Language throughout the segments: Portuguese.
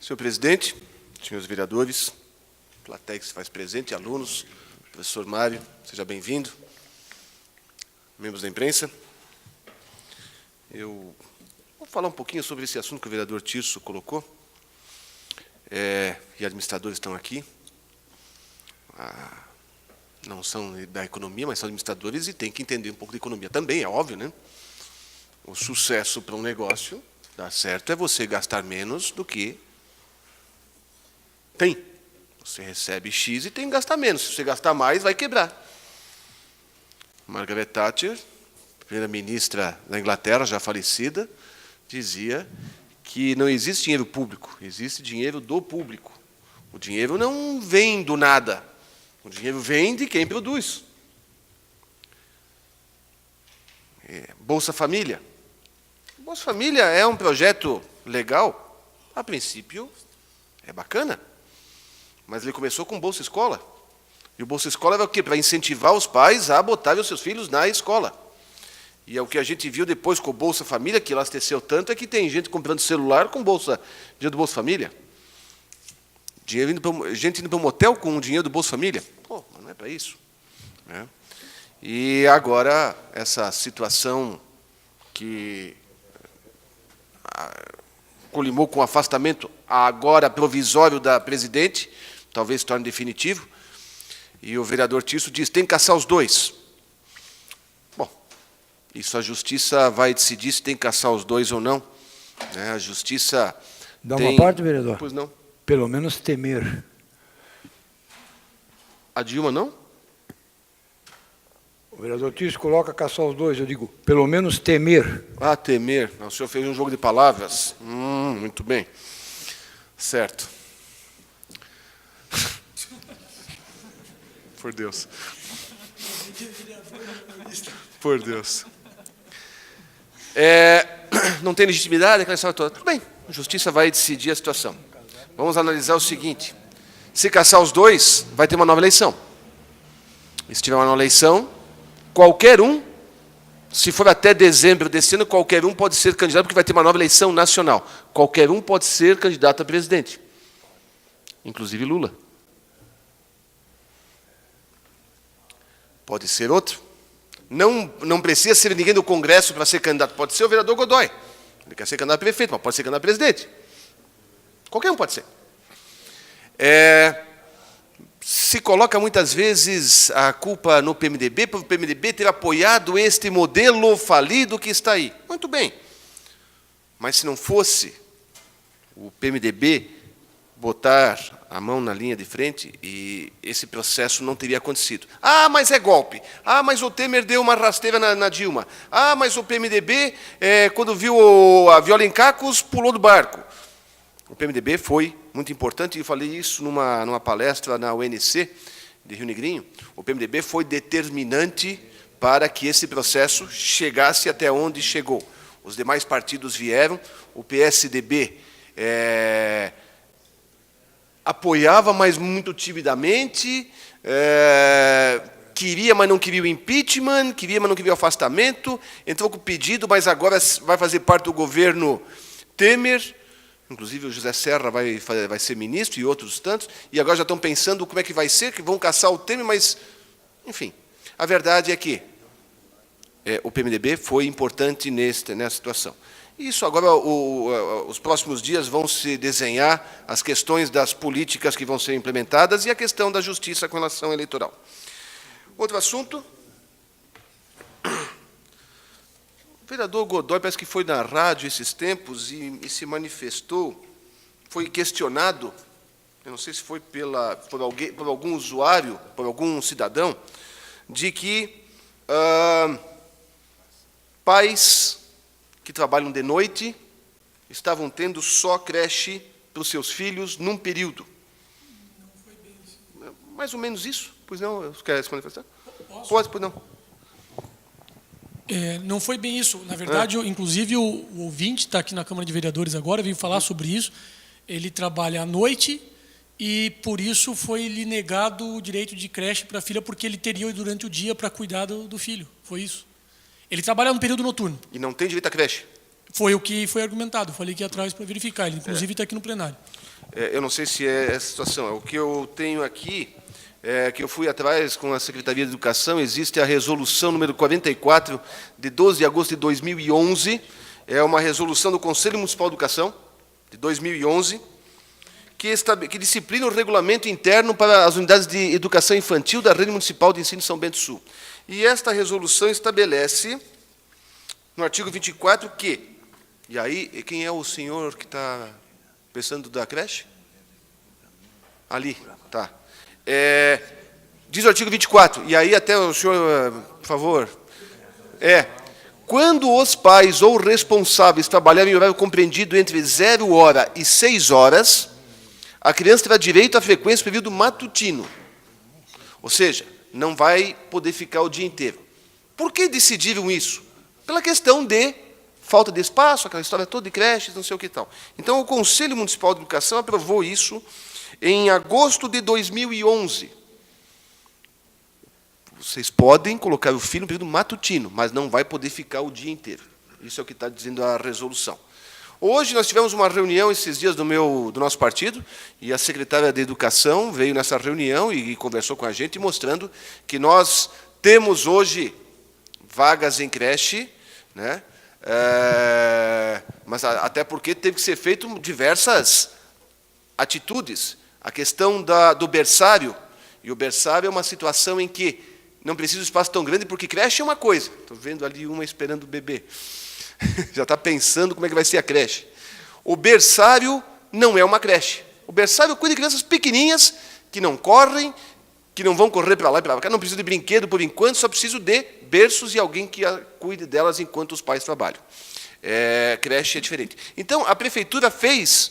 Senhor presidente, senhores vereadores, plateia que se faz presente, alunos, professor Mário, seja bem-vindo, membros da imprensa. Eu vou falar um pouquinho sobre esse assunto que o vereador Tirso colocou, e administradores estão aqui, não são da economia, mas são administradores e têm que entender um pouco de economia também, é óbvio, né? O sucesso para um negócio, dar certo, é você gastar menos do que tem. Você recebe X e tem que gastar menos. Se você gastar mais, vai quebrar. Margaret Thatcher, primeira-ministra da Inglaterra, já falecida, dizia que não existe dinheiro público, existe dinheiro do público. O dinheiro não vem do nada. O dinheiro vem de quem produz. Bolsa Família. Bolsa Família é um projeto legal, a princípio é bacana, mas ele começou com Bolsa Escola. E o Bolsa Escola era o quê? Para incentivar os pais a botarem os seus filhos na escola. E é o que a gente viu depois com o Bolsa Família, que elasteceu tanto, é que tem gente comprando celular com dinheiro do Bolsa Família. Gente indo para um motel com o dinheiro do Bolsa Família. Pô, mas não é para isso. Né? E agora, essa situação que colimou com o afastamento agora provisório da presidente, talvez se torne definitivo, e o vereador Tirso diz, tem que caçar os dois. Bom, isso a justiça vai decidir se tem que caçar os dois ou não. Né? A justiça dá uma parte, vereador? Pois não. Pelo menos temer. A Dilma não? O vereador Tirso coloca caçar os dois, eu digo, pelo menos temer. Ah, temer. O senhor fez um jogo de palavras? Muito bem. Certo. Por Deus. Por Deus. Não tem legitimidade, aquela história toda. Tudo bem, a justiça vai decidir a situação. Vamos analisar o seguinte. Se caçar os dois, vai ter uma nova eleição. E se tiver uma nova eleição, qualquer um, se for até dezembro desse ano, qualquer um pode ser candidato, porque vai ter uma nova eleição nacional. Qualquer um pode ser candidato a presidente. Inclusive Lula. Pode ser outro. Não precisa ser ninguém do Congresso para ser candidato. Pode ser o vereador Godoy. Ele quer ser candidato a prefeito, mas pode ser candidato a presidente. Qualquer um pode ser. Se coloca muitas vezes a culpa no PMDB, por o PMDB ter apoiado este modelo falido que está aí. Muito bem. Mas se não fosse o PMDB botar a mão na linha de frente, e esse processo não teria acontecido. Ah, mas é golpe. Ah, mas o Temer deu uma rasteira na Dilma. Ah, mas o PMDB, quando viu a viola em cacos, pulou do barco. O PMDB foi muito importante, e eu falei isso numa palestra na UNC de Rio Negrinho. O PMDB foi determinante para que esse processo chegasse até onde chegou. Os demais partidos vieram, o PSDB apoiava, mas muito timidamente, queria, mas não queria o impeachment, queria, mas não queria o afastamento, entrou com o pedido, mas agora vai fazer parte do governo Temer. Inclusive o José Serra vai ser ministro e outros tantos, e agora já estão pensando como é que vai ser, que vão caçar o Temer, mas, enfim. A verdade é que o PMDB foi importante nessa situação. Isso agora, os próximos dias vão se desenhar as questões das políticas que vão ser implementadas e a questão da justiça com relação à eleitoral. Outro assunto. O vereador Godoy parece que foi na rádio esses tempos e se manifestou, foi questionado, eu não sei se foi por algum usuário, por algum cidadão, de que pais que trabalham de noite estavam tendo só creche para os seus filhos num período. Não foi bem isso. Mais ou menos isso? Pois não, quer se manifestar? Posso? Pode, pois não. Não foi bem isso. Na verdade, inclusive, o ouvinte está aqui na Câmara de Vereadores agora, veio falar sobre isso. Ele trabalha à noite e, por isso, foi-lhe negado o direito de creche para a filha, porque ele teria durante o dia para cuidar do filho. Foi isso. Ele trabalha no período noturno. E não tem direito à creche? Foi o que foi argumentado. Falei que ia atrás para verificar. Ele, inclusive, está aqui no plenário. eu não sei se é essa situação. O que eu tenho aqui, que eu fui atrás com a Secretaria de Educação, existe a resolução número 44, de 12 de agosto de 2011, é uma resolução do Conselho Municipal de Educação, de 2011, que disciplina o regulamento interno para as unidades de educação infantil da Rede Municipal de Ensino de São Bento do Sul. E esta resolução estabelece, no artigo 24, que... E aí, quem é o senhor que está pensando da creche? Ali, tá. Diz o artigo 24, e aí até o senhor, por favor... Quando os pais ou responsáveis trabalharem em horário compreendido entre 0 hora e 6 horas, a criança terá direito à frequência do período matutino. Ou seja, não vai poder ficar o dia inteiro. Por que decidiram isso? Pela questão de falta de espaço, aquela história toda de creches, não sei o que tal. Então, o Conselho Municipal de Educação aprovou isso em agosto de 2011. Vocês podem colocar o filho no período matutino, mas não vai poder ficar o dia inteiro. Isso é o que está dizendo a resolução. Hoje nós tivemos uma reunião esses dias do nosso partido, e a secretária de Educação veio nessa reunião e conversou com a gente, mostrando que nós temos hoje vagas em creche, né? Mas até porque teve que ser feito diversas atitudes. A questão do berçário, e o berçário é uma situação em que não precisa de espaço tão grande, porque creche é uma coisa. Estou vendo ali uma esperando o bebê. Já está pensando como é que vai ser a creche. O berçário não é uma creche. O berçário cuida de crianças pequenininhas, que não correm, que não vão correr para lá e para cá, não precisa de brinquedo por enquanto, só preciso de berços e alguém que cuide delas enquanto os pais trabalham. Creche é diferente. Então, a prefeitura fez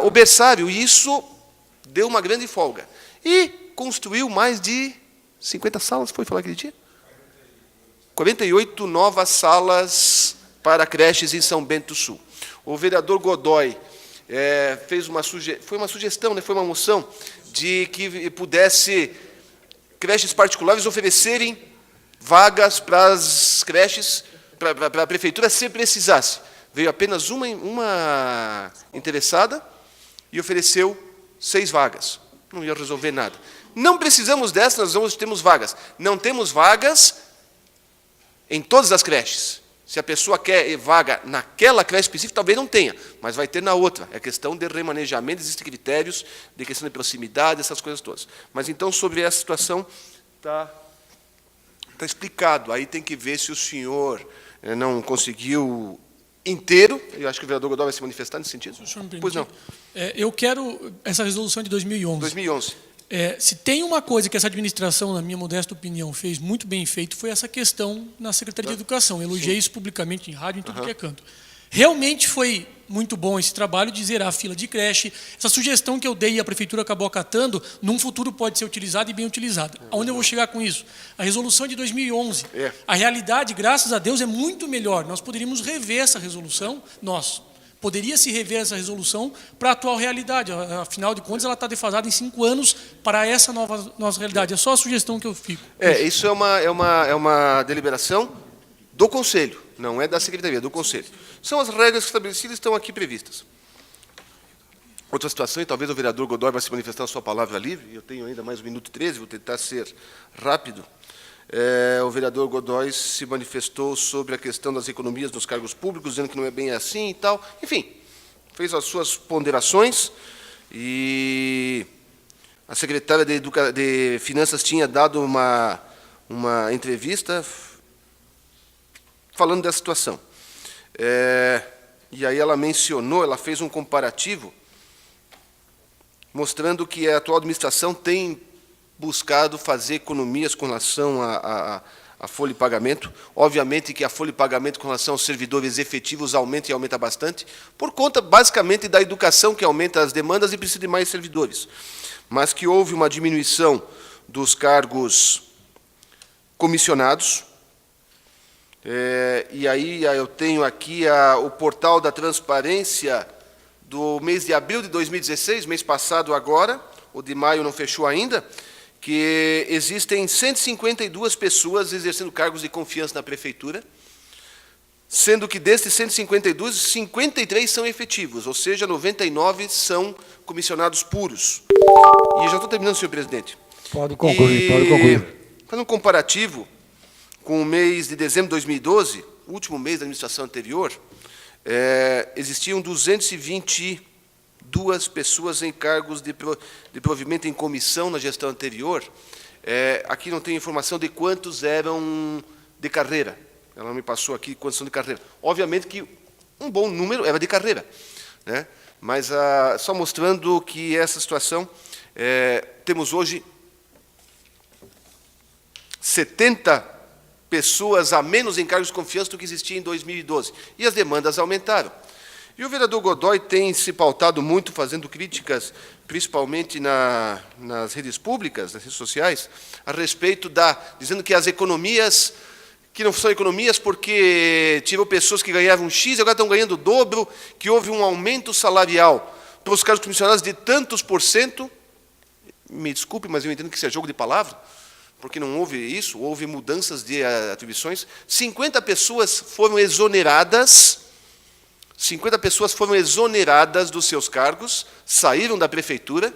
o berçário, e isso deu uma grande folga. E construiu mais de 50 salas, foi falar aquele dia? 48 novas salas para creches em São Bento do Sul. O vereador Godoy fez foi uma sugestão, né, foi uma moção, de que pudesse creches particulares oferecerem vagas para as creches, para a prefeitura, se precisasse. Veio apenas uma interessada e ofereceu 6 vagas. Não ia resolver nada. Não precisamos dessa, temos vagas. Não temos vagas em todas as creches. Se a pessoa quer vaga naquela creche específica, talvez não tenha, mas vai ter na outra. É questão de remanejamento, existem critérios de questão de proximidade, essas coisas todas. Mas, então, sobre essa situação, está explicado. Aí tem que ver se o senhor não conseguiu inteiro. Eu acho que o vereador Godoy vai se manifestar nesse sentido. Pois não. Eu quero essa resolução de 2011. 2011. Se tem uma coisa que essa administração, na minha modesta opinião, fez muito bem feito, foi essa questão na Secretaria de Educação. Elogiei isso publicamente em rádio, em tudo que é canto. Realmente foi muito bom esse trabalho de zerar a fila de creche. Essa sugestão que eu dei e a prefeitura acabou acatando, num futuro pode ser utilizada e bem utilizada. Aonde eu vou chegar com isso? A resolução de 2011. A realidade, graças a Deus, é muito melhor. Nós poderíamos rever essa resolução, poderia-se rever essa resolução para a atual realidade. Afinal de contas, ela está defasada em 5 anos para essa nossa realidade. É só a sugestão que eu fico. Isso é uma deliberação do Conselho, não é da Secretaria, é do Conselho. São as regras estabelecidas, estão aqui previstas. Outra situação, e talvez o vereador Godoy vai se manifestar a sua palavra livre, eu tenho ainda mais 1 minuto e 13, vou tentar ser rápido. O vereador Godoy se manifestou sobre a questão das economias nos cargos públicos, dizendo que não é bem assim e tal. Enfim, fez as suas ponderações, e a secretária de Finanças tinha dado uma entrevista falando dessa situação. E aí ela fez um comparativo, mostrando que a atual administração tem buscado fazer economias com relação à folha de pagamento. Obviamente que a folha de pagamento com relação aos servidores efetivos aumenta, e aumenta bastante, por conta, basicamente, da educação, que aumenta as demandas e precisa de mais servidores. Mas que houve uma diminuição dos cargos comissionados. E aí eu tenho aqui o portal da transparência do mês de abril de 2016, mês passado agora, o de maio não fechou ainda, que existem 152 pessoas exercendo cargos de confiança na prefeitura, sendo que destes 152, 53 são efetivos, ou seja, 99 são comissionados puros. E já estou terminando, senhor presidente. Pode concluir, pode concluir. Fazendo um comparativo com o mês de dezembro de 2012, o último mês da administração anterior, existiam 222 pessoas em cargos de provimento em comissão na gestão anterior. Aqui não tem informação de quantos eram de carreira. Ela não me passou aqui quantos são de carreira. Obviamente que um bom número era de carreira, né? Mas só mostrando que essa situação, temos hoje 70 pessoas a menos em cargos de confiança do que existia em 2012. E as demandas aumentaram. E o vereador Godoy tem se pautado muito, fazendo críticas, principalmente nas redes públicas, nas redes sociais, a respeito dizendo que as economias, que não são economias porque tirou pessoas que ganhavam X e agora estão ganhando o dobro, que houve um aumento salarial para os cargos comissionados de tantos por cento. Me desculpe, mas eu entendo que isso é jogo de palavra, porque não houve isso, houve mudanças de atribuições. 50 pessoas foram exoneradas, 50 pessoas foram exoneradas dos seus cargos, saíram da prefeitura,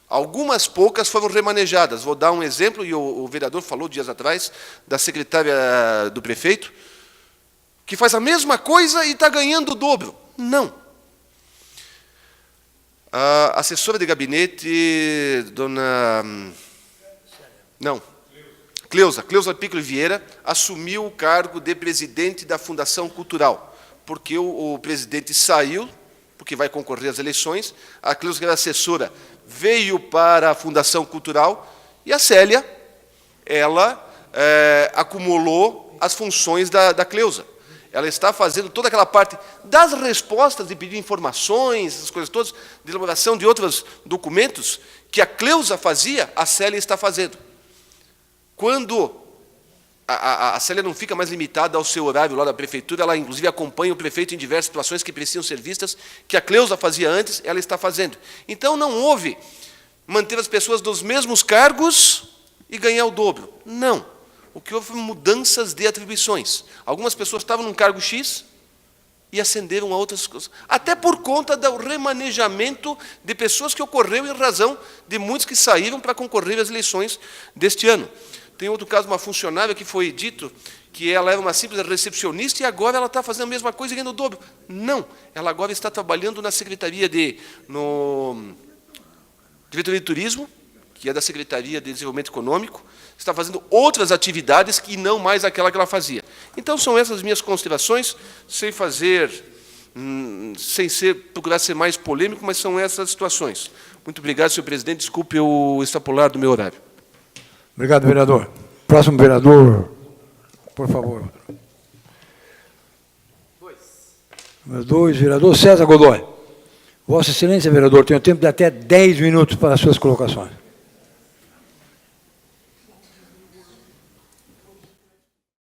algumas poucas foram remanejadas. Vou dar um exemplo, e o vereador falou dias atrás, da secretária do prefeito, que faz a mesma coisa e está ganhando o dobro. Não. A assessora de gabinete, dona... Não. Cleusa Piccoli Vieira assumiu o cargo de presidente da Fundação Cultural, porque o presidente saiu, porque vai concorrer às eleições, a Cleusa, que era assessora, veio para a Fundação Cultural, e a Célia, ela acumulou as funções da Cleusa. Ela está fazendo toda aquela parte das respostas, de pedir informações, essas coisas todas, de elaboração de outros documentos, que a Cleusa fazia, a Célia está fazendo. Quando a Célia não fica mais limitada ao seu horário lá da prefeitura, ela inclusive acompanha o prefeito em diversas situações que precisam ser vistas, que a Cleusa fazia antes, ela está fazendo. Então não houve manter as pessoas nos mesmos cargos e ganhar o dobro. Não. O que houve foi mudanças de atribuições. Algumas pessoas estavam num cargo X e ascenderam a outras coisas. Até por conta do remanejamento de pessoas que ocorreu em razão de muitos que saíram para concorrer às eleições deste ano. Tem outro caso, uma funcionária que foi dito que ela era uma simples recepcionista e agora ela está fazendo a mesma coisa e ganhando o dobro. Não, ela agora está trabalhando na Secretaria Diretoria de Turismo, que é da Secretaria de Desenvolvimento Econômico, está fazendo outras atividades que não mais aquela que ela fazia. Então, são essas minhas considerações, sem procurar ser mais polêmico, mas são essas situações. Muito obrigado, senhor presidente. Desculpe eu extrapolar do meu horário. Obrigado, vereador. Próximo vereador, por favor. Vereador César Godoy. Vossa Excelência, vereador, tem o tempo de até 10 minutos para as suas colocações.